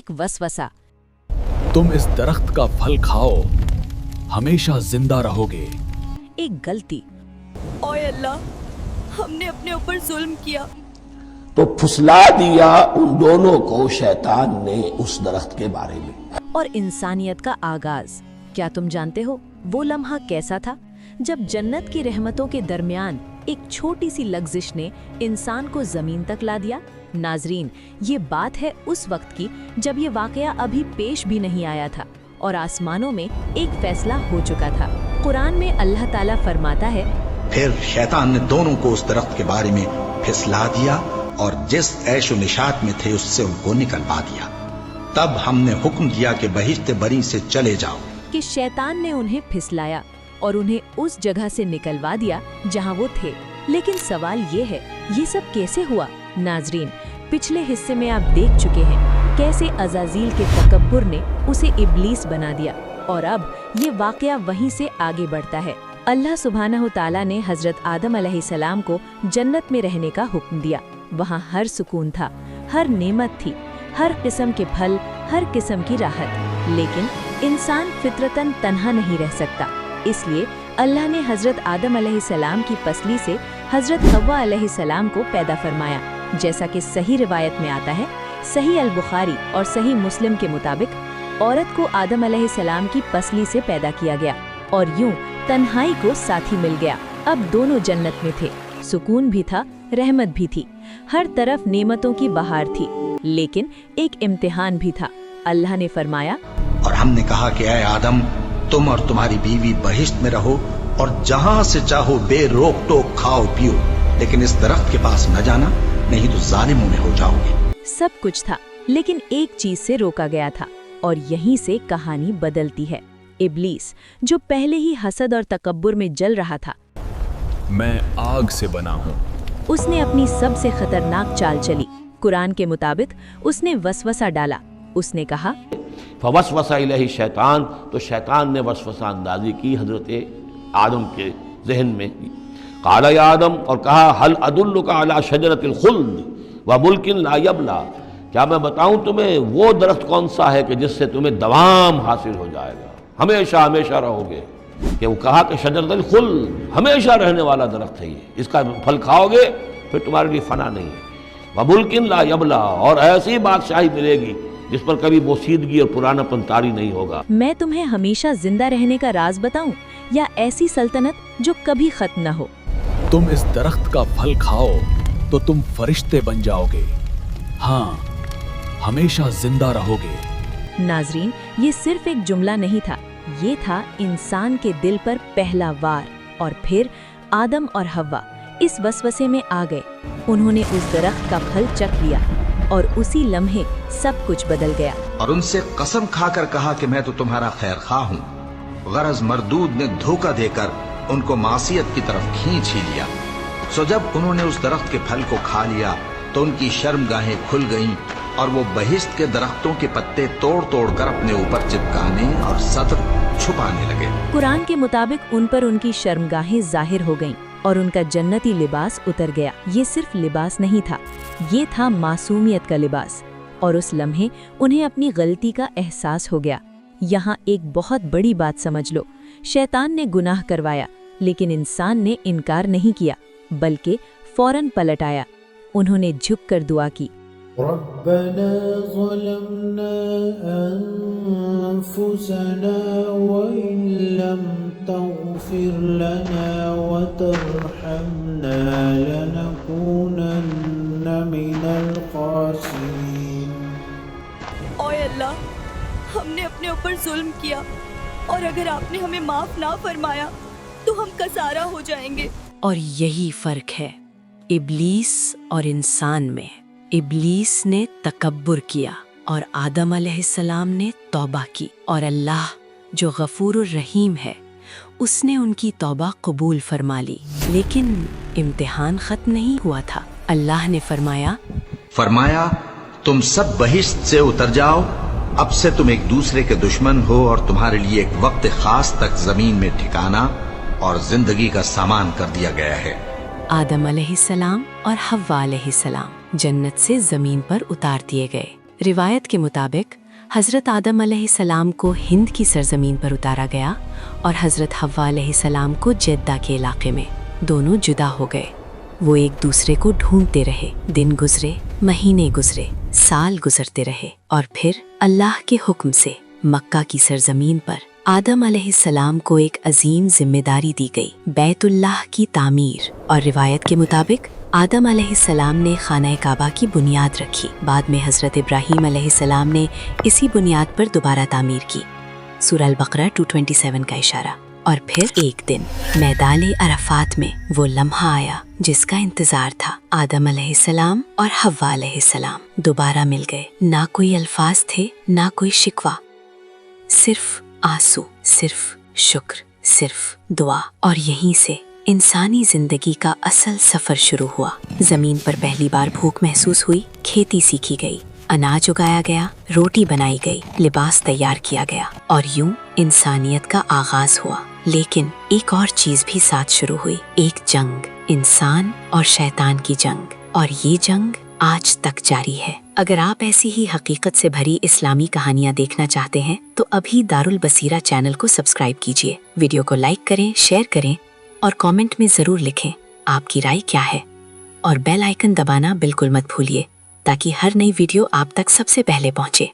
एक वसवसा, तुम इस दरख्त का फल खाओ, हमेशा जिंदा रहोगे। एक गलती, ओए अल्लाह, हमने अपने ऊपर जुल्म किया। तो फुसला दिया उन दोनों को शैतान ने उस दरख्त के बारे में। और इंसानियत का आगाज। क्या तुम जानते हो वो लम्हा कैसा था जब जन्नत की रहमतों के दरमियान एक छोटी सी लग्जिश ने इंसान को जमीन तक ला दिया। नाजरीन, ये बात है उस वक्त की जब ये वाकया अभी पेश भी नहीं आया था और आसमानों में एक फैसला हो चुका था। कुरान में अल्लाह ताला फरमाता है, फिर शैतान ने दोनों को उस दरख्त के बारे में फिसला दिया और जिस ऐशो निशात में थे उससे उनको निकलवा दिया। तब हमने हुक्म दिया कि बहिश्त बरी से चले जाओ। कि शैतान ने उन्हें फिसलाया और उन्हें उस जगह से निकलवा दिया जहां वो थे। लेकिन सवाल ये है, ये सब कैसे हुआ? नाजरीन, पिछले हिस्से में आप देख चुके हैं कैसे अज़ाज़ील के तकब्बुर ने उसे इब्लीस बना दिया और अब ये वाकया वहीं से आगे बढ़ता है। अल्लाह सुब्हानहु ताला ने हजरत आदम अलैहिस्सलाम को जन्नत में रहने का हुक्म दिया। वहाँ हर सुकून था, हर नेमत थी, हर किस्म के फल, हर किस्म की राहत। लेकिन इंसान फितरतन तन्हा नहीं रह सकता, इसलिए अल्लाह ने हजरत आदम अलैहिस्सलाम की पसली से हजरत हव्वा अलैहिस्सलाम को पैदा फरमाया। जैसा कि सही रिवायत में आता है, सही अल बुखारी और सही मुस्लिम के मुताबिक औरत को आदम अलैहिस्सलाम की पसली से पैदा किया गया और यूं तन्हाई को साथी मिल गया। अब दोनों जन्नत में थे, सुकून भी था, रहमत भी थी, हर तरफ नेमतों की बहार थी। लेकिन एक इम्तिहान भी था। अल्लाह ने फरमाया, और हमने कहा कि ऐ आदम, तुम और तुम्हारी बीवी बहिश्त में रहो और जहां से चाहो बेरोक टोक खाओ पियो, लेकिन इस दरख्त के पास न जाना, नहीं तो जालिमों में हो जाओगे। सब कुछ था, लेकिन एक चीज से रोका गया था और यहीं से कहानी बदलती है। इब्लीस, जो पहले ही हसद और तकब्बुर में जल रहा था, मैं आग से बना हूँ। उसने अपनी सबसे खतरनाक चाल चली। कुरान के मुताबिक उसने वसवसा डाला। उसने कहा, फवसवसा इलैहि शैतान, तो शैतान ने वसवसा अंदाजी की हजरत आदम के जहन में। काला या आदम, और कहा, हल अदुल्लुका अला शजरतिल खुल्द व मुल्किन ला यबला, क्या मैं बताऊं तुम्हें वो दरख्त कौन सा है कि जिससे तुम्हें दवाम हासिल हो जाएगा, हमेशा हमेशा रहोगे। कि वो कहा कि शजरतुल खुल्द, हमेशा रहने वाला दरख्त है ये, इसका फल खाओगे फिर तुम्हारे लिए फना नहीं है। व मुल्किन ला यबला, और ऐसी बादशाही मिलेगी जिस पर कभी बोसीदगी और पुरानापन तारी नहीं होगा। मैं तुम्हें हमेशा जिंदा रहने का राज बताऊं या ऐसी सल्तनत जो कभी खत्म न हो? तुम इस दरख्त का फल खाओ तो तुम फरिश्ते बन जाओगे, हाँ, हमेशा जिंदा रहोगे। नाजरीन, ये सिर्फ एक जुमला नहीं था, ये था इंसान के दिल पर पहला वार। और फिर आदम और हव्वा इस वसवसे में आ गए। उन्होंने उस दरख्त का फल चख लिया और उसी लम्हे सब कुछ बदल गया। और उनसे कसम खाकर कहा कि मैं तो तुम्हारा खैर खा हूँ। गरज मरदूद ने धोखा देकर उनको मासियत की तरफ खींच ही लिया। सो जब उन्होंने उस दरख्त के फल को खा लिया तो उनकी शर्मगाहें खुल गईं और वो बहिश्त के दरख्तों के पत्ते तोड़ तोड़ कर अपने ऊपर चिपकाने और सतर छुपाने लगे। कुरान के मुताबिक उन पर उनकी शर्मगाहें जाहिर हो गईं और उनका जन्नती लिबास उतर गया। ये सिर्फ लिबास नहीं था, ये था मासूमियत का लिबास। और उस लम्हे उन्हें अपनी गलती का एहसास हो गया। यहाँ एक बहुत बड़ी बात समझ लो, शैतान ने गुनाह करवाया, लेकिन इंसान ने इनकार नहीं किया, बल्कि फौरन पलट आया। उन्होंने झुककर दुआ की, रब्बना ज़लमना अनफुसना व इन लम तग़फिर लना व तरहमना लनकूनन्ना मिनल ख़ासिरीन। ओए अल्लाह, हमने अपने ऊपर जुल्म किया और अगर आपने हमें माफ ना फरमाया तो हम कसारा हो जाएंगे। और यही फर्क है इब्लीस और इंसान में। इब्लीस ने तकब्बुर किया और आदम अलैहिस्सलाम ने तौबा की, और अल्लाह जो गफूरुर रहीम है उसने उनकी तौबा कबूल फरमा ली। लेकिन इम्तिहान खत्म नहीं हुआ था। अल्लाह ने फरमाया, तुम सब बहिश्त से उतर जाओ, अब से तुम एक दूसरे के दुश्मन हो और तुम्हारे लिए एक वक्त खास तक जमीन में ठिकाना और जिंदगी का सामान कर दिया गया है। आदम अलैहिस्सलाम और हव्वा अलैहिस्सलाम जन्नत से जमीन पर उतार दिए गए। रिवायत के मुताबिक हज़रत आदम अलैहिस्सलाम को हिंद की सरजमीन पर उतारा गया और हज़रत हव्वा अलैहिस्सलाम को जेद्दा के इलाके में। दोनों जुदा हो गए। वो एक दूसरे को ढूंढते रहे। दिन गुजरे, महीने गुजरे, साल गुजरते रहे और फिर अल्लाह के हुक्म से मक्का की सरजमीन पर आदम अलैहिस्सलाम को एक अजीम जिम्मेदारी दी गई, बैतुल्लाह की तामीर। और रिवायत के मुताबिक आदम अलैहिस्सलाम ने खाना काबा की बुनियाद रखी। बाद में हज़रत इब्राहीम अलैहिस्सलाम ने इसी बुनियाद पर दोबारा तामीर की। सूरह अल-बकरा 227 का इशारा। और फिर एक दिन मैदान अरफात में वो लम्हा आया जिसका इंतजार था। आदम अलैहिस्सलाम और हव्वा अलैहिस्सलाम दोबारा मिल गए। ना कोई अल्फाज थे, ना कोई शिकवा, सिर्फ आंसू, सिर्फ शुक्र, सिर्फ दुआ। और यहीं से इंसानी जिंदगी का असल सफर शुरू हुआ। जमीन पर पहली बार भूख महसूस हुई, खेती सीखी गई, अनाज उगाया गया, रोटी बनाई गई, लिबास तैयार किया गया और यूं इंसानियत का आगाज हुआ। लेकिन एक और चीज भी साथ शुरू हुई, एक जंग, इंसान और शैतान की जंग। और ये जंग आज तक जारी है। अगर आप ऐसी ही हकीकत से भरी इस्लामी कहानियाँ देखना चाहते हैं तो अभी दारुल बसीरा चैनल को सब्सक्राइब कीजिए। वीडियो को लाइक करें, शेयर करें और कमेंट में ज़रूर लिखें आपकी राय क्या है। और बेल आइकन दबाना बिल्कुल मत भूलिए ताकि हर नई वीडियो आप तक सबसे पहले पहुँचे।